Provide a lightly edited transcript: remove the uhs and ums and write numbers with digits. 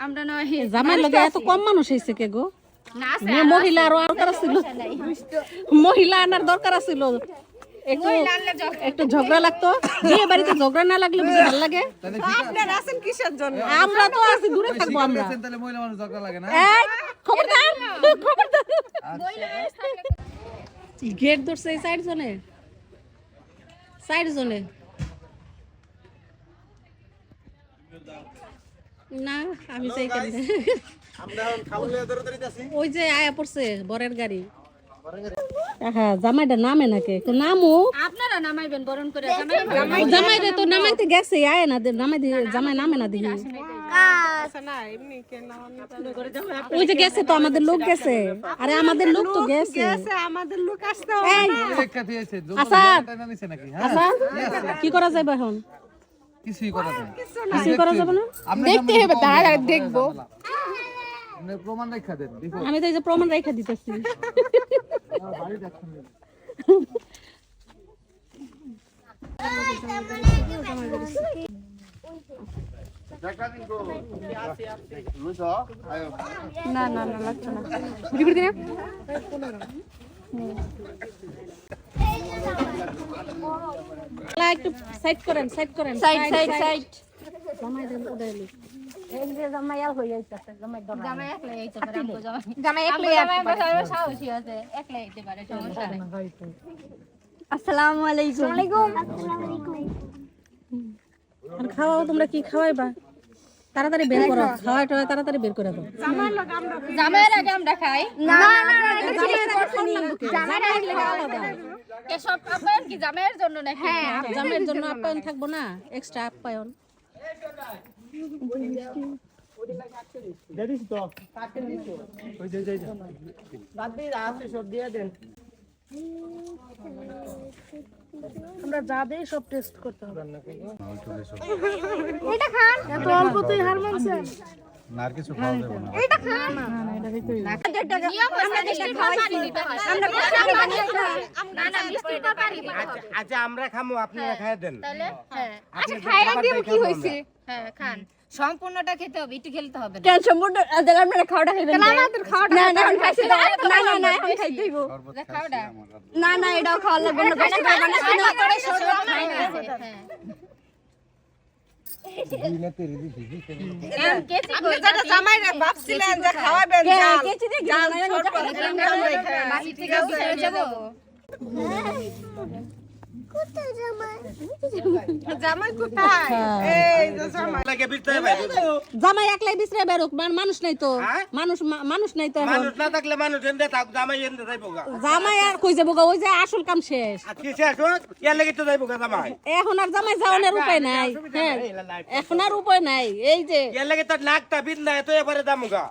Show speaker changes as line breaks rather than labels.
আমরা নয়
জামাই লগে এত কম মানুষ হইছে কে গো মহিলা আরো দরকার ছিল মহিলা আনার দরকার ছিল একটু ঝগড়া লাগতো বিয়ে বাড়িতে ঝগড়া না লাগলে বেশি ভালো লাগে
আপনারা আছেন কিসের জন্য
আমরা তো আছি দূরে থাকবো আমরা
তাহলে মহিলা মানুষ ঝগড়া লাগে না
এই খবরদার গেট ধরছে এই সাইড জোনে না আমি চাই কেন
আমরা খাওয়ালে দরদারি আছি
ওই যে আয়া পড়ছে বরের গাড়ি হ্যাঁ জামাইটা নামে নাকি তো নামো
আপনারা নামাইবেন বরণ করে
জামাই রে তো নামাইতে গেছে আয় না নামাই দিয়ে জামাই নামে না দেখি ওই যে গেছে তো আমাদের লোক গেছে আরে আমাদের লোক তো গেছে
আমাদের লোক আসতে
লেখা দিয়েছে
আসাদ
টাইনা নিছে নাকি
আসাদ কি করা যাবে এখন
কিছুই করা যায়
কিছুই করা যাবে না
দেখতে হবে দাঁড়া দেখবো
আপনি প্রমাণ রেখা দেন
আমি তো এই যে প্রমাণ রেখা দিতেছি
বাড়ি দেখছেন
না না না লাগছে না বিক্রি দিন
একটু সাইড করেন সাইড জামাই দেন উড়াইলি
জামাই একলাই সাহসী আছে একলাই দিতে পারে সমস্যা নাই
আসসালামু আলাইকুম
আর খাওয়াও তোমরা কি খাওয়াইবা তাড়াতাড়ি বের করো খাওয়াটা তাড়াতাড়ি বের করে দাও
জামাইয়ের আগে আমরা খাই
না
এসব আপ্যায়ন কি জামাইয়ের জন্য নাকি হ্যাঁ
জামাইয়ের জন্য আপ্যায়ন থাকবো না এক্সট্রা আপ্যায়ন আমরা যা দেই সব টেস্ট করতে হবে
এটা খান এত অল্পতেই হার মানছেন
না আর কিছু খাওয়া যাবে না
এটা খান
আচ্ছা আমরা খামু আপনারা খাইয়ে দেন
তাহলে হ্যাঁ
আচ্ছা খাইরা দেব কি হইছে
হ্যাঁ খান সম্পূর্ণটা খেতে হবে একটু খেলতে হবে না
কেন সম্পূর্ণ দিলাম না খাওয়াটা খাইবেন না আমাদের খাওয়াটা না না এখন খাইছি না না এখন খাই দেব
খাওয়াটা
না না এটাও খাওয়া লাগবে না কষ্ট করে বানাচ্ছি না
করে সব খাই হ্যাঁ
জামাইরা ভাবছিলেন যে খাওয়াবেন জাল কেচি দিয়ে জাল
বাড়ি থেকে বিয়ে যাবো
কোথায় জামাই কোথায় এই যে জামাই
লাগে বিরতে ভাই
জামাই একলাই বিছরে বের হোক মানুষ নাই তো মানুষ নাই তো এখন
মানুষ না থাকলে মানুষ এন্ডে থাক জামাই এন্ডে যাইবো গা
জামাই আর কই যাবো গা ওই যে আসল কাম শেষ
আজকে শেষ হোক ইয়ার লাগি তো যাইবো গা জামাই
এখন আর জামাই যাওয়ার উপায় নাই হ্যাঁ এখন আর উপায় নাই এই যে
ইয়ার লাগি তো নাকটা বিন্দা এত এবারে দামু গা